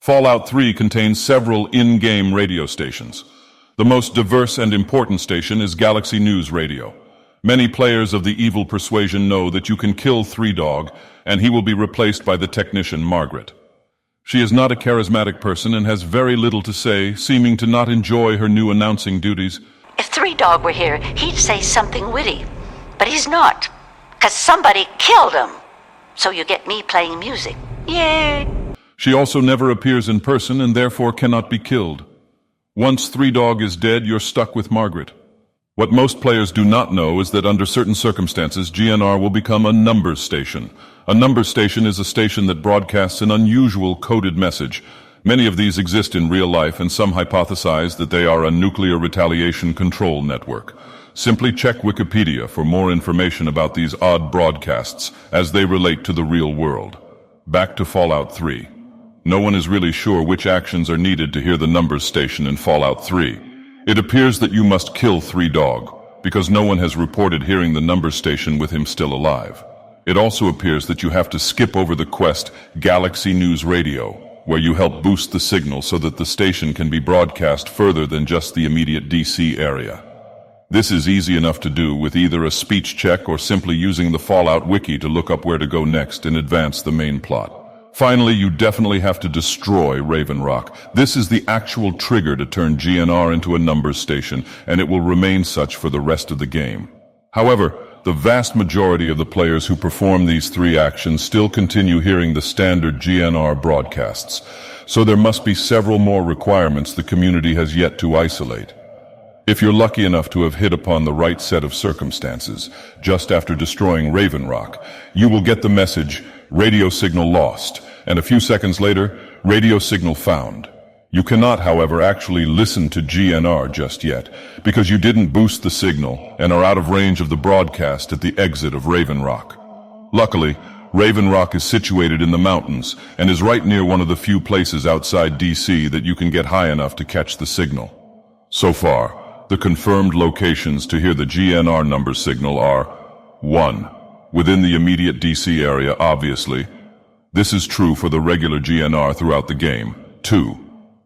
Fallout 3 contains several in-game radio stations. The most diverse and important station is Galaxy News Radio. Many players of the evil persuasion know that you can kill Three Dog, and he will be replaced by the technician Margaret. She is not a charismatic person and has very little to say, seeming to not enjoy her new announcing duties. If Three Dog were here, he'd say something witty. But he's not, 'cause somebody killed him. So you get me playing music. Yay! She also never appears in person and therefore cannot be killed. Once Three Dog is dead, you're stuck with Margaret. What most players do not know is that under certain circumstances, GNR will become a numbers station. A numbers station is a station that broadcasts an unusual coded message. Many of these exist in real life, and some hypothesize that they are a nuclear retaliation control network. Simply check Wikipedia for more information about these odd broadcasts as they relate to the real world. Back to Fallout 3. No one is really sure which actions are needed to hear the numbers station in Fallout 3. It appears that you must kill Three Dog, because no one has reported hearing the numbers station with him still alive. It also appears that you have to skip over the quest Galaxy News Radio, where you help boost the signal so that the station can be broadcast further than just the immediate DC area. This is easy enough to do with either a speech check or simply using the Fallout wiki to look up where to go next and advance the main plot. Finally, you definitely have to destroy Raven Rock. This is the actual trigger to turn GNR into a numbers station, and it will remain such for the rest of the game. However, the vast majority of the players who perform these three actions still continue hearing the standard GNR broadcasts, so there must be several more requirements the community has yet to isolate. If you're lucky enough to have hit upon the right set of circumstances, just after destroying Raven Rock, you will get the message, radio signal lost, and a few seconds later, radio signal found. You cannot, however, actually listen to GNR just yet, because you didn't boost the signal and are out of range of the broadcast at the exit of Raven Rock. Luckily, Raven Rock is situated in the mountains and is right near one of the few places outside DC that you can get high enough to catch the signal. So far, the confirmed locations to hear the GNR number signal are 1. Within the immediate DC area, obviously. This is true for the regular GNR throughout the game. 2.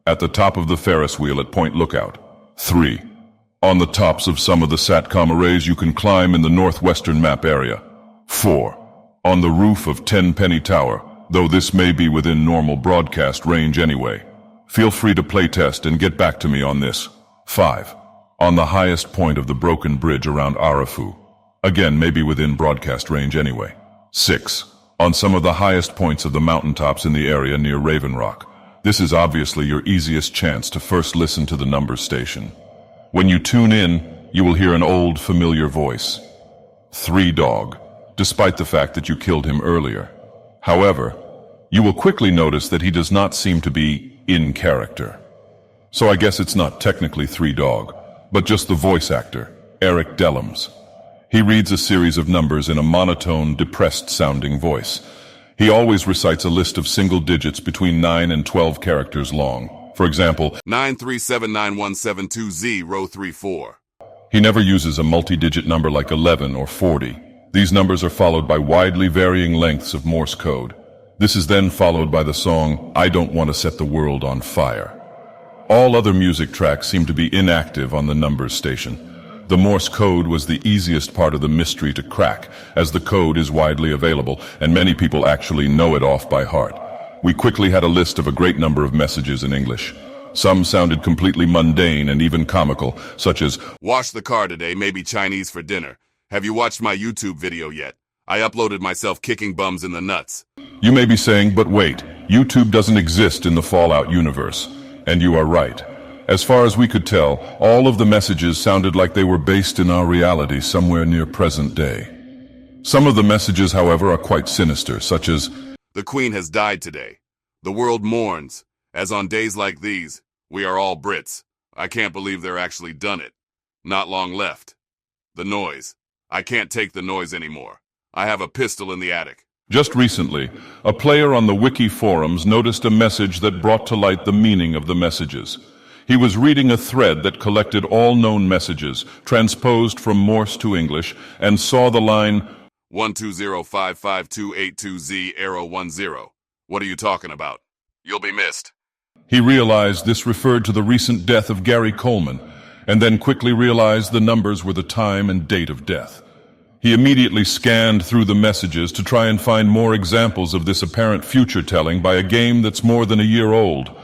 At the top of the Ferris wheel at Point Lookout. 3. On the tops of some of the SATCOM arrays you can climb in the northwestern map area. 4. On the roof of Tenpenny Tower, though this may be within normal broadcast range anyway. Feel free to playtest and get back to me on this. 5. On the highest point of the broken bridge around Arafu. Again, maybe within broadcast range anyway. 6. On some of the highest points of the mountaintops in the area near Raven Rock. This is obviously your easiest chance to first listen to the numbers station. When you tune in, you will hear an old, familiar voice. Three Dog, despite the fact that you killed him earlier. However, you will quickly notice that he does not seem to be in character. So I guess it's not technically Three Dog, but just the voice actor, Eric Dellums. He reads a series of numbers in a monotone, depressed-sounding voice. He always recites a list of single digits between 9 and 12 characters long. For example, 9379172Z, row 34. He never uses a multi-digit number like 11 or 40. These numbers are followed by widely varying lengths of Morse code. This is then followed by the song, I Don't Want to Set the World on Fire. All other music tracks seem to be inactive on the numbers station. The Morse code was the easiest part of the mystery to crack, as the code is widely available, and many people actually know it off by heart. We quickly had a list of a great number of messages in English. Some sounded completely mundane and even comical, such as, Wash the car today, maybe Chinese for dinner. Have you watched my YouTube video yet? I uploaded myself kicking bums in the nuts. You may be saying, but wait, YouTube doesn't exist in the Fallout universe. And you are right. As far as we could tell, all of the messages sounded like they were based in our reality somewhere near present day. Some of the messages, however, are quite sinister, such as, The Queen has died today. The world mourns. As on days like these, we are all Brits. I can't believe they're actually done it. Not long left. The noise. I can't take the noise anymore. I have a pistol in the attic. Just recently, a player on the wiki forums noticed a message that brought to light the meaning of the messages. He was reading a thread that collected all known messages, transposed from Morse to English, and saw the line, 120555282Z arrow 10. What are you talking about? You'll be missed. He realized this referred to the recent death of Gary Coleman, and then quickly realized the numbers were the time and date of death. He immediately scanned through the messages to try and find more examples of this apparent future-telling by a game that's more than a year old.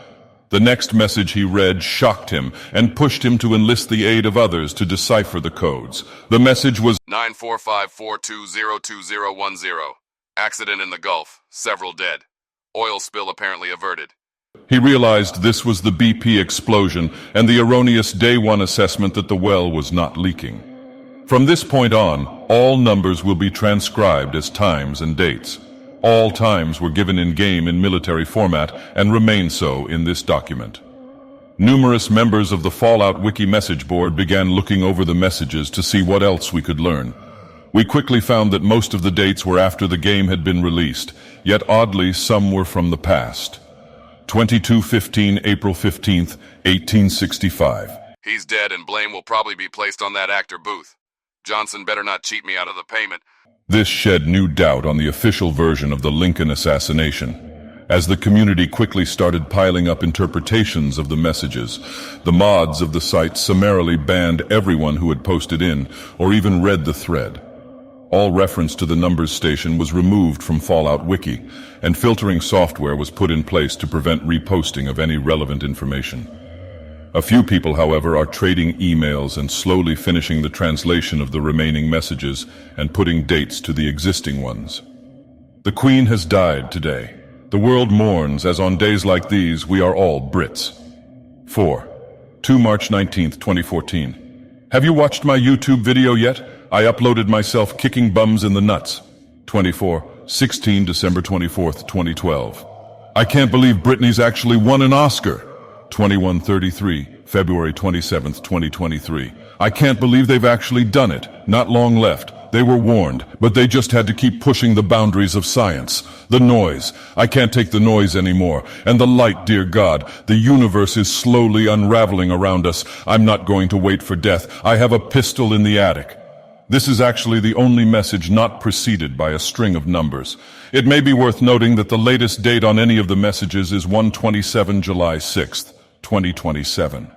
The next message he read shocked him and pushed him to enlist the aid of others to decipher the codes. The message was 94542022010. Accident in the Gulf. Several dead. Oil spill apparently averted. He realized this was the BP explosion and the erroneous Day 1 assessment that the well was not leaking. From this point on, all numbers will be transcribed as times and dates. All times were given in-game in military format and remain so in this document. Numerous members of the Fallout Wiki message board began looking over the messages to see what else we could learn. We quickly found that most of the dates were after the game had been released, yet oddly some were from the past. 22:15 April 15th, 1865. He's dead and blame will probably be placed on that actor Booth. Johnson better not cheat me out of the payment. This shed new doubt on the official version of the Lincoln assassination. As the community quickly started piling up interpretations of the messages, the mods of the site summarily banned everyone who had posted in or even read the thread. All reference to the numbers station was removed from Fallout Wiki, and filtering software was put in place to prevent reposting of any relevant information. A few people, however, are trading emails and slowly finishing the translation of the remaining messages and putting dates to the existing ones. The Queen has died today. The world mourns as on days like these we are all Brits. 4. 2 March 19th, 2014. Have you watched my YouTube video yet? I uploaded myself kicking bums in the nuts. 24. 16 December 24th, 2012. I can't believe Britney's actually won an Oscar. 21:33, February 27th, 2023. I can't believe they've actually done it. Not long left. They were warned, but they just had to keep pushing the boundaries of science. The noise. I can't take the noise anymore. And the light, dear God. The universe is slowly unraveling around us. I'm not going to wait for death. I have a pistol in the attic. This is actually the only message not preceded by a string of numbers. It may be worth noting that the latest date on any of the messages is 127 July 6th, 2027.